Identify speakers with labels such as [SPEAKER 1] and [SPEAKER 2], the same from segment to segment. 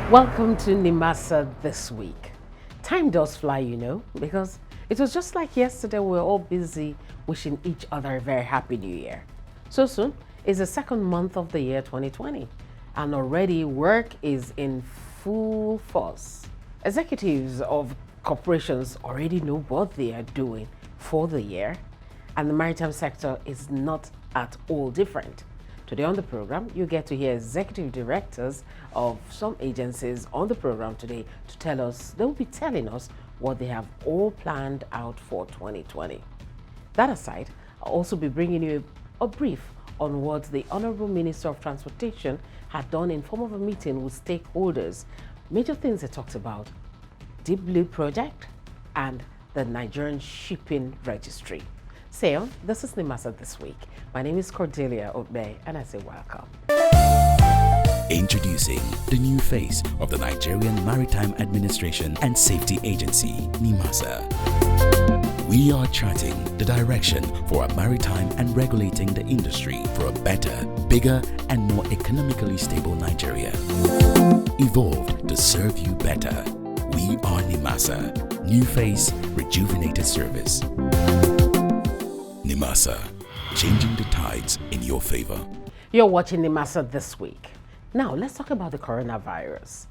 [SPEAKER 1] Welcome to Nimasa this week. Time does fly, because it was just like yesterday we were all busy wishing each other a very happy new year. So soon is the second month of the year 2020, and already work is in full force. Executives of corporations already know what they are doing for the year, and the maritime sector is not at all different. Today on the program, you get to hear executive directors of some agencies on the program today to tell us, they will be telling us what they have all planned out for 2020. That aside, I'll also be bringing you a brief on what the Honorable Minister of Transportation had done in form of a meeting with stakeholders. Major things they talked about: Deep Blue Project and the Nigerian Shipping Registry. So, this is Nimasa This Week. My name is Cordelia Obey, and I say welcome.
[SPEAKER 2] Introducing the new face of the Nigerian Maritime Administration and Safety Agency, Nimasa. We are charting the direction for our maritime and regulating the industry for a better, bigger, and more economically stable Nigeria. Evolved to serve you better. We are Nimasa. New face, rejuvenated service. Nimasa, changing the tides in your favor.
[SPEAKER 1] You're watching Nimasa This Week. Now, let's talk about the coronavirus.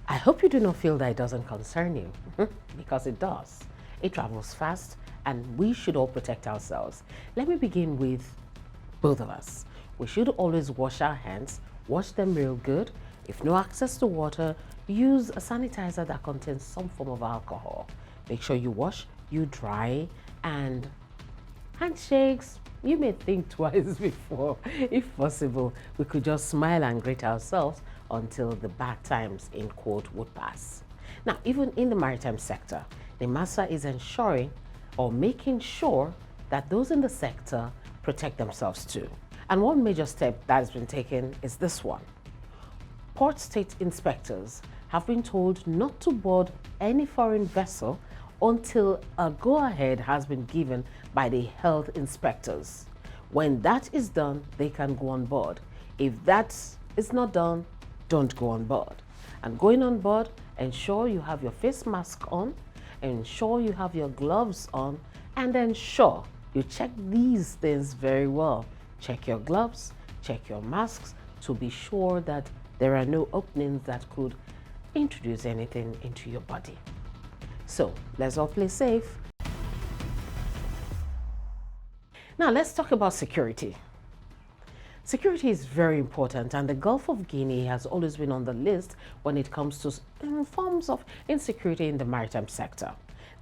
[SPEAKER 1] I hope you do not feel that it doesn't concern you, because it does. It travels fast, and we should all protect ourselves. Let me begin with both of us. We should always wash our hands, wash them real good. If no access to water, use a sanitizer that contains some form of alcohol. Make sure you wash, you dry, and handshakes, you may think twice before. If possible, we could just smile and greet ourselves until the bad times, in quote, would pass. Now, even in the maritime sector, Nimasa is ensuring or making sure that those in the sector protect themselves too. And one major step that has been taken is this one. Port state inspectors have been told not to board any foreign vessel until a go-ahead has been given by the health inspectors. When that is done, they can go on board. If that is not done, don't go on board. And going on board, ensure you have your face mask on, ensure you have your gloves on, and ensure you check these things very well. Check your gloves, check your masks to be sure that there are no openings that could introduce anything into your body. So let's all play safe. Now let's talk about security. Security is very important, and the Gulf of Guinea has always been on the list when it comes to forms of insecurity in the maritime sector.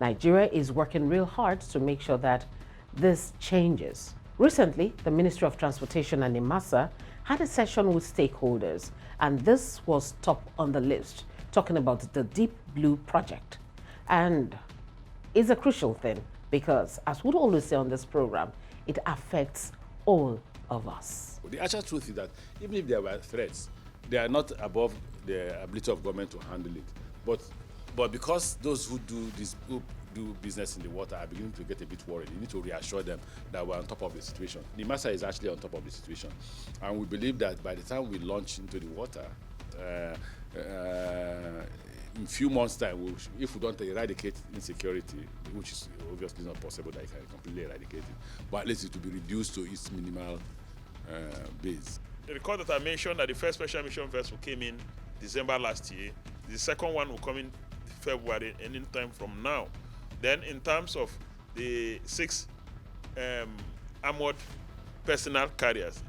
[SPEAKER 1] Nigeria is working real hard to make sure that this changes. Recently, the Ministry of Transportation and Nimasa had a session with stakeholders, and this was top on the list, talking about the Deep Blue Project. And it's a crucial thing because, as we always say on this program, it affects all of us.
[SPEAKER 3] The actual truth is that even if there were threats, they are not above the ability of government to handle it. But because those who do business in the water are beginning to get a bit worried, you need to reassure them that we're on top of the situation. Nimasa is actually on top of the situation, and we believe that by the time we launch into the water, in a few months' time, if we don't eradicate insecurity, which is obviously not possible that you can completely eradicate it, but at least it will be reduced to its minimal base.
[SPEAKER 4] The record that I mentioned that the first special mission vessel came in December last year. The second one will come in February, any time from now. Then, in terms of the 6 armored personnel carriers,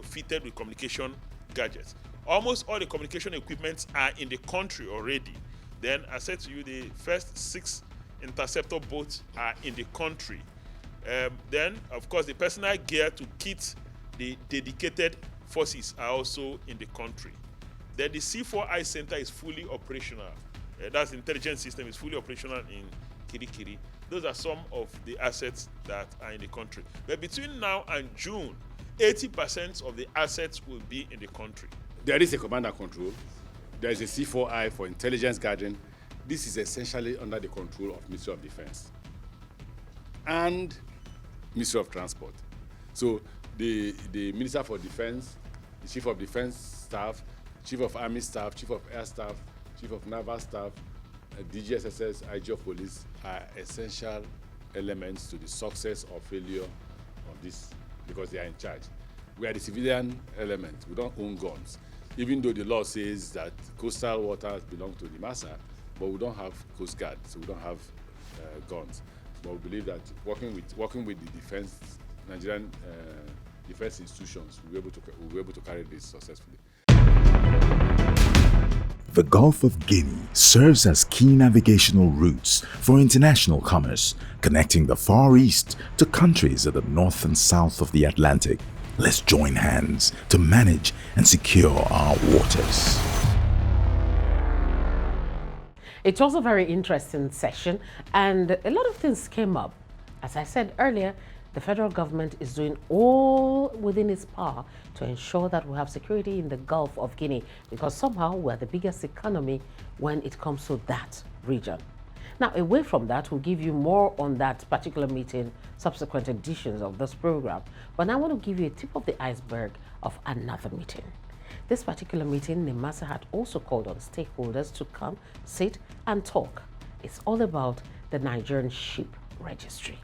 [SPEAKER 4] fitted with communication gadgets, almost all the communication equipments are in the country already. Then, I said to you, the first 6 interceptor boats are in the country. Then, of course, the personal gear to kit the dedicated forces are also in the country. Then the C4I Center is fully operational. That's the intelligence system is fully operational in Kirikiri. Those are some of the assets that are in the country. But between now and June, 80% of the assets will be in the country.
[SPEAKER 3] There is a command and control. There is a C4I for intelligence gathering. This is essentially under the control of Ministry of Defense and Ministry of Transport. So the Minister for Defense, the Chief of Defense Staff, Chief of Army Staff, Chief of Air Staff, Chief of Naval Staff, DGSSS, IG of Police are essential elements to the success or failure of this because they are in charge. We are the civilian element. We don't own guns. Even though the law says that coastal waters belong to Nimasa, but we don't have Coast Guard, so we don't have guns. But we believe that working with the defense, Nigerian defense institutions, we'll be able to carry this successfully.
[SPEAKER 2] The Gulf of Guinea serves as key navigational routes for international commerce, connecting the Far East to countries at the north and south of the Atlantic. Let's join hands to manage and secure our waters.
[SPEAKER 1] It was a very interesting session, and a lot of things came up. As I said earlier, the federal government is doing all within its power to ensure that we have security in the Gulf of Guinea, because somehow we're the biggest economy when it comes to that region. Now, away from that, we'll give you more on that particular meeting, subsequent editions of this program. But now I want to give you a tip of the iceberg of another meeting. This particular meeting, Nimasa had also called on stakeholders to come, sit and talk. It's all about the Nigerian Ship Registry.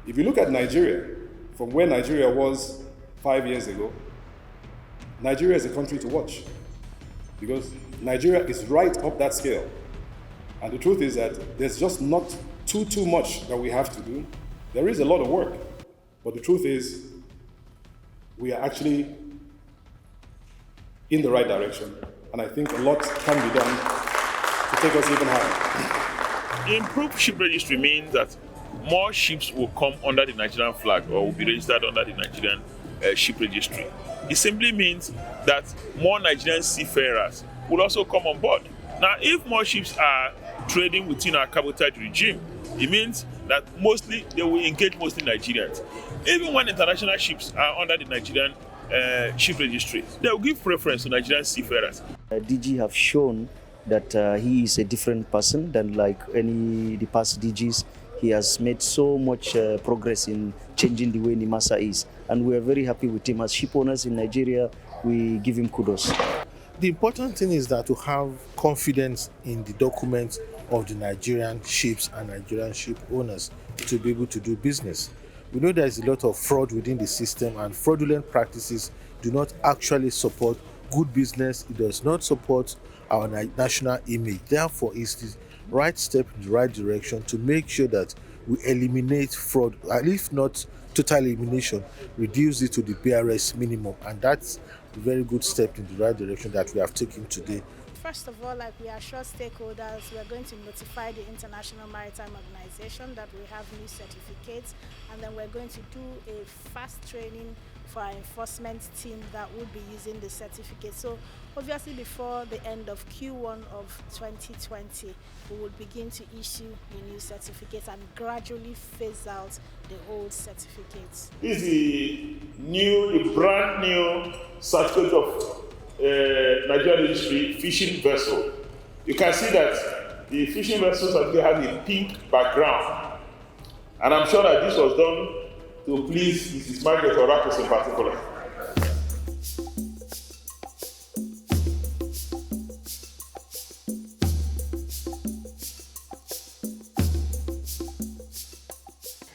[SPEAKER 5] If you look at Nigeria, from where Nigeria was 5 years ago, Nigeria is a country to watch because Nigeria is right up that scale. And the truth is that there's just not too much that we have to do. There is a lot of work, but the truth is we are actually in the right direction. And I think a lot can be done to take us even higher.
[SPEAKER 4] Improved ship registry means that more ships will come under the Nigerian flag or will be registered under the Nigerian ship registry. It simply means that more Nigerian seafarers will also come on board. Now, if more ships are trading within our cabotage regime, it means that mostly they will engage mostly Nigerians. Even when international ships are under the Nigerian ship registry, they will give preference to Nigerian seafarers.
[SPEAKER 6] DG have shown that he is a different person than like the past DGs. He has made so much progress in changing the way Nimasa is. And we are very happy with him. As ship owners in Nigeria, we give him kudos.
[SPEAKER 7] The important thing is that to have confidence in the documents of the Nigerian ships and Nigerian ship owners to be able to do business. We know there is a lot of fraud within the system, and fraudulent practices do not actually support good business. It does not support our national image. Therefore, it's the right step in the right direction to make sure that we eliminate fraud, at least not total elimination, reduce it to the BRS minimum. And that's a very good step in the right direction that we have taken today.
[SPEAKER 8] First of all, like we assure stakeholders, we are going to notify the International Maritime Organization that we have new certificates, and then we're going to do a fast training for our enforcement team that would be using the certificate. So obviously before the end of Q1 of 2020, we will begin to issue the new certificates and gradually phase out the old certificates.
[SPEAKER 4] This is the brand new certificate of Nigerian registry fishing vessel. You can see that the fishing vessel certificate has a pink background, and I'm sure that this was done to please Mrs. Margaret Orakos in particular.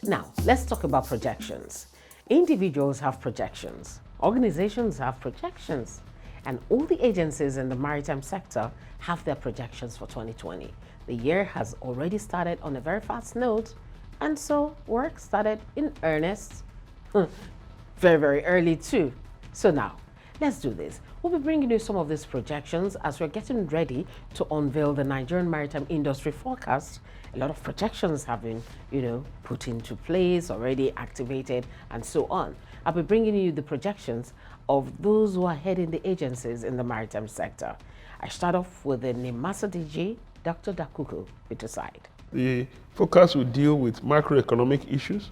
[SPEAKER 1] Now, let's talk about projections. Individuals have projections, organizations have projections, and all the agencies in the maritime sector have their projections for 2020. The year has already started on a very fast note, and so work started in earnest very early too. So now, let's do this. We'll be bringing you some of these projections as we're getting ready to unveil the Nigerian maritime industry forecast. A lot of projections have been, put into place, already activated, and so on. I'll be bringing you the projections of those who are heading the agencies in the maritime sector. I start off with the Nimasa DG, Dr. Dakuku, with the side.
[SPEAKER 9] The focus will deal with macroeconomic issues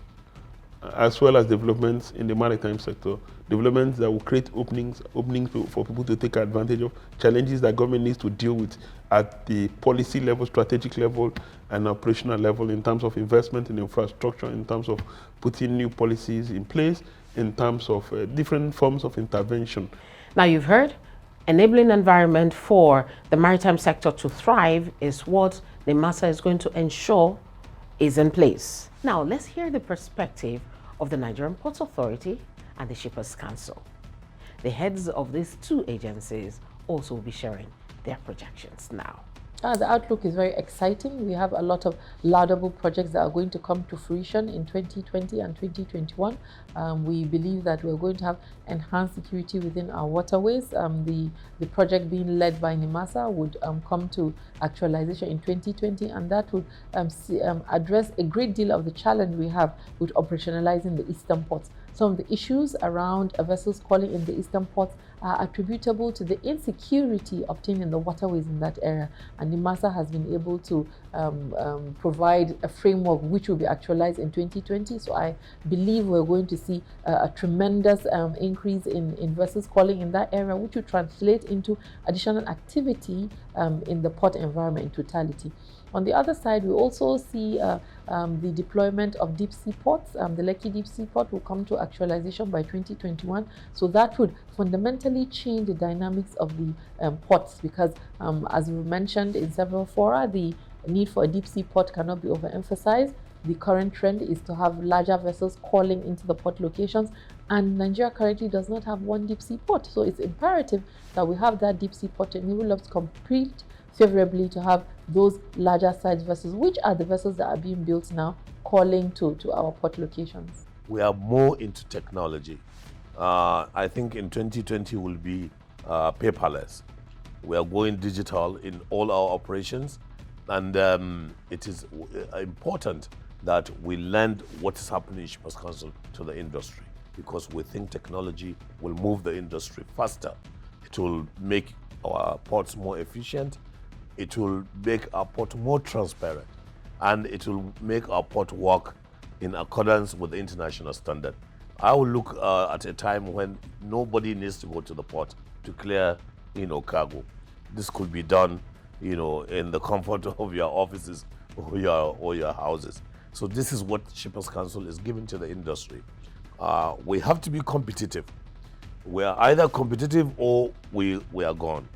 [SPEAKER 9] as well as developments in the maritime sector, developments that will create openings for people to take advantage of, challenges that government needs to deal with at the policy level, strategic level, and operational level in terms of investment in infrastructure, in terms of putting new policies in place, in terms of different forms of intervention.
[SPEAKER 1] Now you've heard, enabling environment for the maritime sector to thrive is what Nimasa is going to ensure is in place. Now let's hear the perspective of the Nigerian Ports Authority and the Shippers Council. The heads of these two agencies also will be sharing their projections now.
[SPEAKER 10] The outlook is very exciting. We have a lot of laudable projects that are going to come to fruition in 2020 and 2021. We believe that we're going to have enhanced security within our waterways. The project being led by Nimasa would come to actualization in 2020, and that would address a great deal of the challenge we have with operationalizing the eastern ports. Some of the issues around vessels calling in the eastern ports are attributable to the insecurity obtained in the waterways in that area. And Nimasa has been able to provide a framework which will be actualized in 2020. So I believe we're going to see a tremendous increase in vessels calling in that area, which will translate into additional activity in the port environment in totality. On the other side, we also see the deployment of deep sea ports. The Lekki deep sea port will come to actualization by 2021. So that would fundamentally change the dynamics of the ports, because as we mentioned in several fora, the need for a deep sea port cannot be overemphasized. The current trend is to have larger vessels calling into the port locations, and Nigeria currently does not have one deep sea port. So it's imperative that we have that deep sea port to enable us to compete favorably to have those larger size vessels, which are the vessels that are being built now, calling to our port locations.
[SPEAKER 11] We are more into technology. I think in 2020 will be paperless. We are going digital in all our operations, and it is important that we lend what is happening in Shippers Council to the industry, because we think technology will move the industry faster. It will make our ports more efficient. It will make our port more transparent, and it will make our port work in accordance with the international standard. I will look at a time when nobody needs to go to the port to clear, cargo. This could be done, in the comfort of your offices or your houses. So this is what Shippers Council is giving to the industry. We have to be competitive. We are either competitive or we are gone.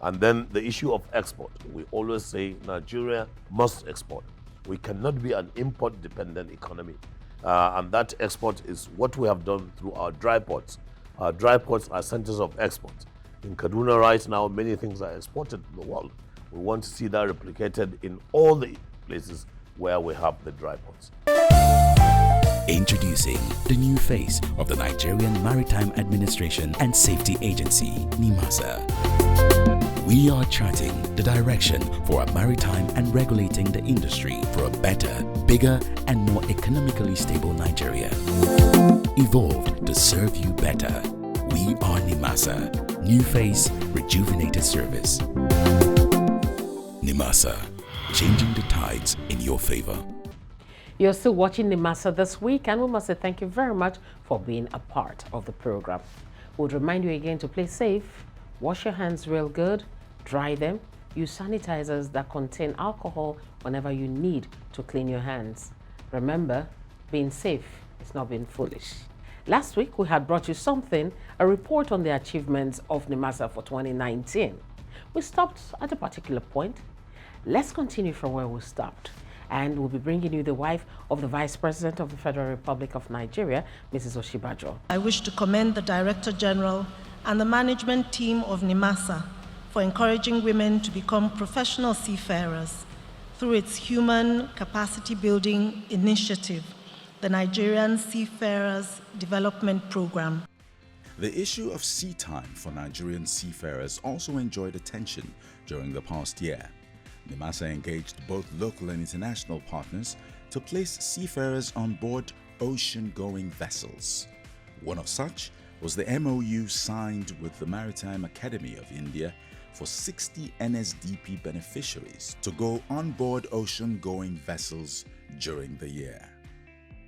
[SPEAKER 11] And then the issue of export. We always say Nigeria must export. We cannot be an import-dependent economy. And that export is what we have done through our dry ports. Our dry ports are centers of export. In Kaduna right now, many things are exported to the world. We want to see that replicated in all the places where we have the dry ports.
[SPEAKER 2] Introducing the new face of the Nigerian Maritime Administration and Safety Agency, Nimasa. We are charting the direction for a maritime and regulating the industry for a better, bigger, and more economically stable Nigeria. Evolved to serve you better. We are Nimasa. New face, rejuvenated service. Nimasa, changing the tides in your favor.
[SPEAKER 1] You're still watching Nimasa this week, and we must say thank you very much for being a part of the program. We would remind you again to play safe, wash your hands real good, dry them, use sanitizers that contain alcohol whenever you need to clean your hands. Remember, being safe is not being foolish. Last week, we had brought you a report on the achievements of Nimasa for 2019. We stopped at a particular point. Let's continue from where we stopped. And we'll be bringing you the wife of the Vice President of the Federal Republic of Nigeria, Mrs. Oshibajo.
[SPEAKER 12] I wish to commend the Director General and the management team of Nimasa for encouraging women to become professional seafarers through its human capacity building initiative, the Nigerian Seafarers Development Program.
[SPEAKER 13] The issue of sea time for Nigerian seafarers also enjoyed attention during the past year. Nimasa engaged both local and international partners to place seafarers on board ocean-going vessels. One of such was the MOU signed with the Maritime Academy of India for 60 NSDP beneficiaries to go on board ocean-going vessels during the year.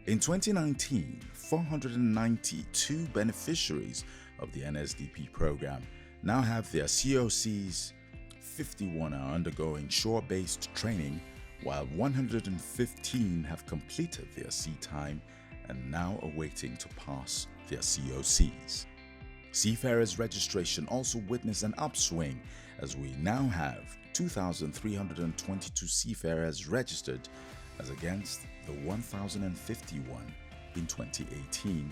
[SPEAKER 13] In 2019, 492 beneficiaries of the NSDP program now have their COCs. 51 are undergoing shore-based training, while 115 have completed their sea time and now are waiting to pass their COCs. Seafarers registration also witnessed an upswing as we now have 2,322 seafarers registered as against the 1,051 in 2018,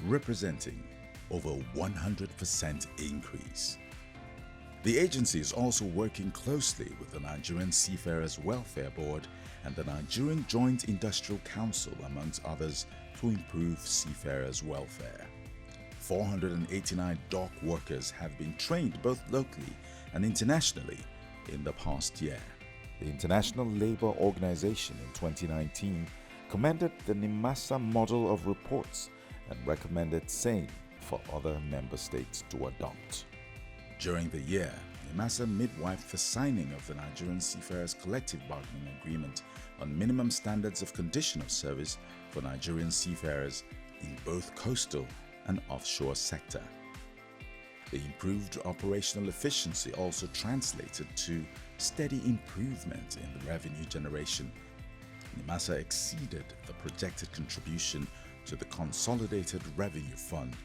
[SPEAKER 13] representing over 100% increase. The agency is also working closely with the Nigerian Seafarers Welfare Board and the Nigerian Joint Industrial Council, amongst others, to improve seafarers' welfare. 489 dock workers have been trained both locally and internationally in the past year. The International Labour Organization in 2019 commended the Nimasa model of reports and recommended same for other member states to adopt. During the year, Nimasa midwifed the signing of the Nigerian Seafarers Collective Bargaining Agreement on minimum standards of condition of service for Nigerian seafarers in both coastal and offshore sector. The improved operational efficiency also translated to steady improvement in the revenue generation. Nimasa exceeded the projected contribution to the Consolidated Revenue Fund,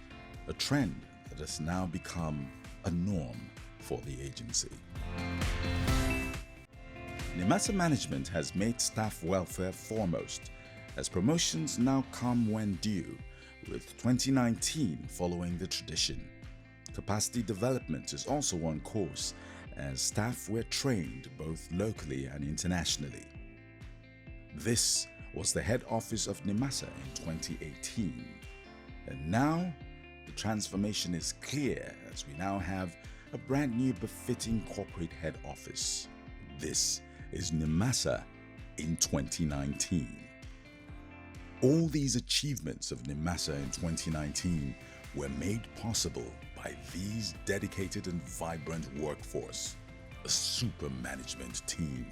[SPEAKER 13] a trend that has now become a norm for the agency. Nimasa management has made staff welfare foremost, as promotions now come when due, with 2019 following the tradition. Capacity development is also on course, as staff were trained both locally and internationally. This was the head office of Nimasa in 2018. And now, the transformation is clear as we now have a brand new befitting corporate head office. This is Nimasa in 2019. All these achievements of Nimasa in 2019 were made possible by these dedicated and vibrant workforce, a super management team,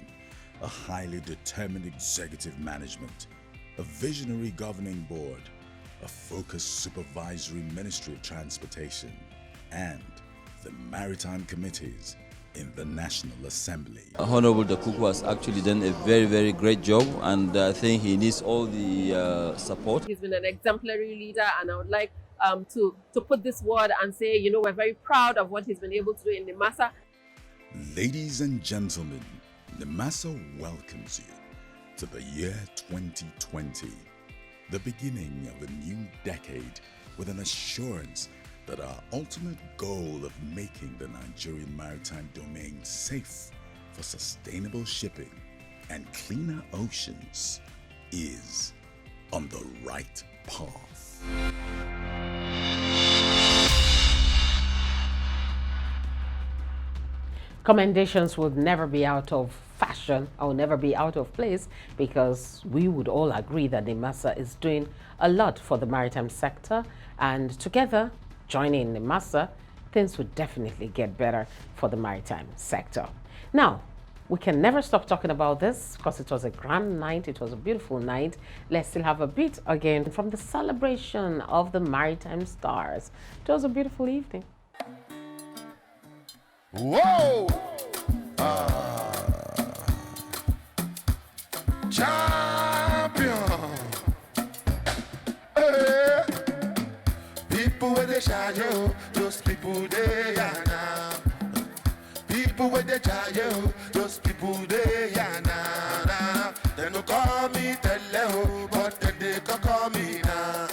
[SPEAKER 13] a highly determined executive management, a visionary governing board, a focused supervisory Ministry of Transportation, and the maritime committees in the National Assembly.
[SPEAKER 14] Honorable Dakuku has actually done a very, very great job, and I think he needs all the support.
[SPEAKER 10] He's been an exemplary leader, and I would like to put this word and say, you know, we're very proud of what he's been able to do in Nimasa.
[SPEAKER 13] Ladies and gentlemen, Nimasa welcomes you to the year 2020, the beginning of a new decade, with an assurance that our ultimate goal of making the Nigerian maritime domain safe for sustainable shipping and cleaner oceans is on the right path.
[SPEAKER 1] Commendations would never be out of fashion or never be out of place, because we would all agree that Nimasa is doing a lot for the maritime sector, and together, joining Nimasa, things would definitely get better for the maritime sector. Now, we can never stop talking about this because it was a grand night, it was a beautiful night. Let's still have a bit again from the celebration of the maritime stars. It was a beautiful evening.
[SPEAKER 15] Whoa! Champion! Hey. People with the shadow, those people they are now. People with the shadow, those people they are now. They no call me Teleo, but they call me now.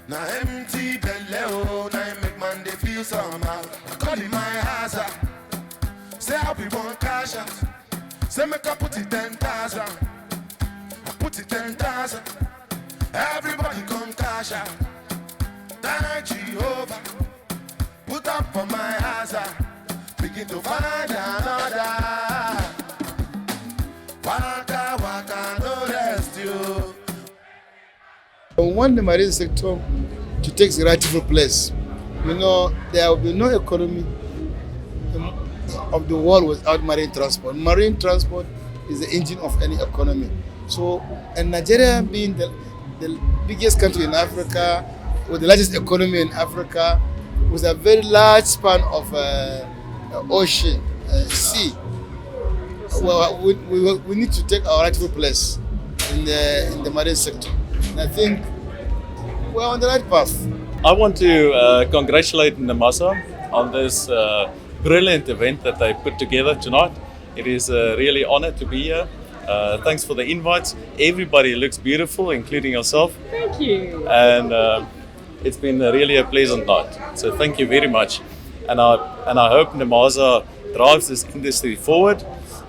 [SPEAKER 15] Now empty belly, now make man they feel somehow. I call it my hazard. Say I be one cash out. Say make I put it 10,000. I put it 10,000. Everybody come cash out. Thank Jehovah. Put up for my hazard. Begin to find another. Waka waka no rest you.
[SPEAKER 16] I want the marine sector to take the rightful place. You know, there will be no economy of the world without marine transport. Marine transport is the engine of any economy. So, and Nigeria being the biggest country in Africa, with the largest economy in Africa, with a very large span of ocean, sea, well, we need to take our rightful place in the marine sector. And I think we're on the right path.
[SPEAKER 17] I want to congratulate Nimasa on this brilliant event that they put together tonight. It is a really honor to be here. Thanks for the invites. Everybody looks beautiful, including yourself.
[SPEAKER 18] Thank you.
[SPEAKER 17] And it's been really a pleasant night. So thank you very much. And I hope Nimasa drives this industry forward.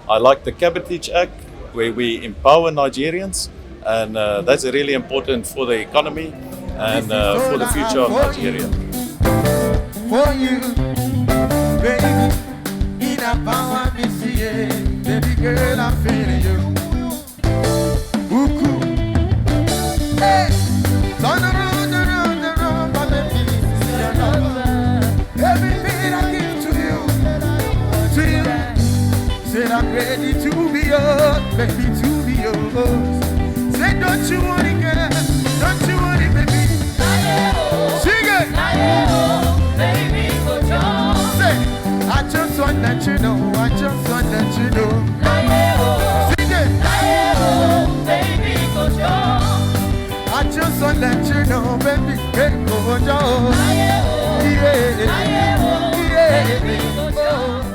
[SPEAKER 17] I like the Cabotage Act, where we empower Nigerians, and that's really important for the economy and for the future of Nigeria.
[SPEAKER 15] For you, baby, in a power baby girl, I'm feeling you. Uku, hey, turn around, my baby, see your number. Everything I give to you. Said I'm ready to be yours, baby, to be yours. Say, don't you want it, girl? Don't you want it, baby? Sing it! Baby, go down. Say, I just want to let you know, I just want to let you know. Sing it! Baby, go down. I just want to let you know, baby, baby, go down.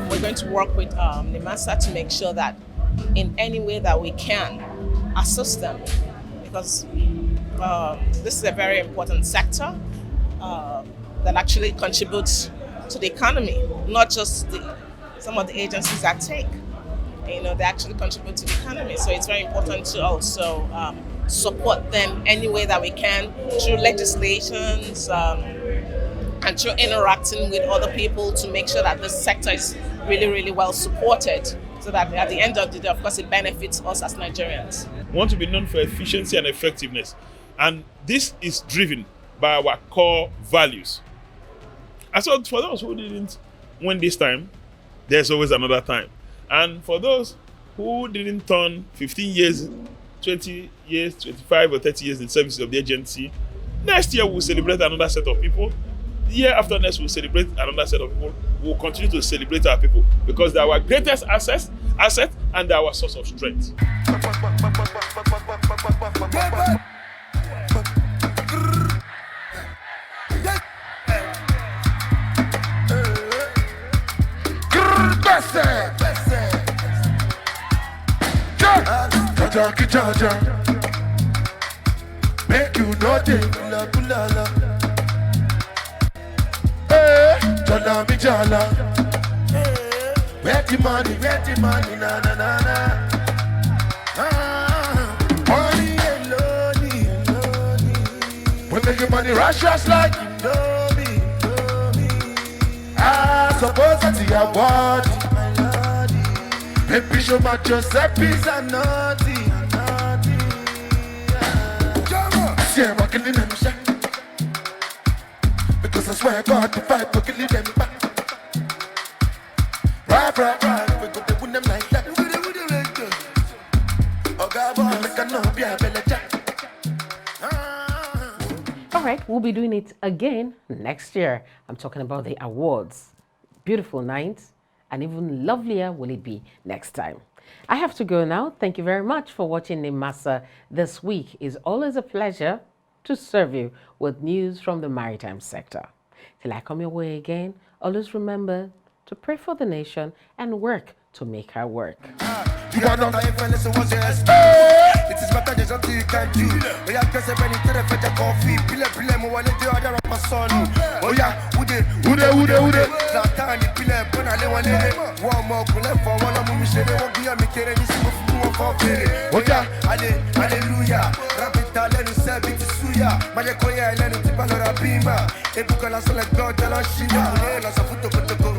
[SPEAKER 19] We're going to work with Nimasa to make sure that in any way that we can assist them, because this is a very important sector that actually contributes to the economy, not just some of the agencies that take. They actually contribute to the economy. So it's very important to also support them any way that we can through legislations and through interacting with other people to make sure that this sector is really, really well supported, so that at the end of the day, of course, it benefits us as Nigerians.
[SPEAKER 4] We want to be known for efficiency and effectiveness. And this is driven by our core values. And so for those who didn't win this time, there's always another time. And for those who didn't turn 15 years, 20 years, 25 or 30 years in service of the agency, next year we'll celebrate another set of people. The year after next, we'll celebrate another set of people. We'll continue to celebrate our people because they're our greatest asset and they're our source of strength.
[SPEAKER 15] Make you know it. Jala mi jala, where the money, na na na na. Money alone, when they give money rush like Indomie. I suppose that's the award. Baby, show my Giuseppe's a naughty. See, I'm walking in them shot. Because I swear God, the fight will kill them back. Right, we go to win them like that. Oh God, I know be a bella jack.
[SPEAKER 1] All right, we'll be doing it again next year. I'm talking about the awards. Beautiful night, and even lovelier will it be next time. I have to go now. Thank you very much for watching Nimasa this week. It's always a pleasure to serve you with news from the maritime sector. Till I come your way again, always remember to pray for the nation and work to make her work.
[SPEAKER 15] You are not a friend, so what's your it is better than something you can do. We have to say, when you tell the coffee, pile, more than the other of my son. Oh, yeah, ude. Zatani, pile, when I live one more, for one of them, said, won't be a meeting, and this move for Philly. Oh, yeah, hallelujah. Rapita, let us serve it to Suya. Mayakoya, let it be a bima. A book on us like God, tell us, she got a photo, but the go.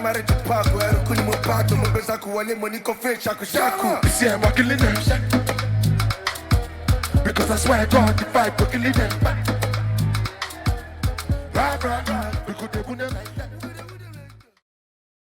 [SPEAKER 15] Mari to park where kuni mo pato mo besa ku wale money ko fe shaku shaku. See I'm walking in them shack. Because I swear God the fight will kill them back. Right, we could do like that.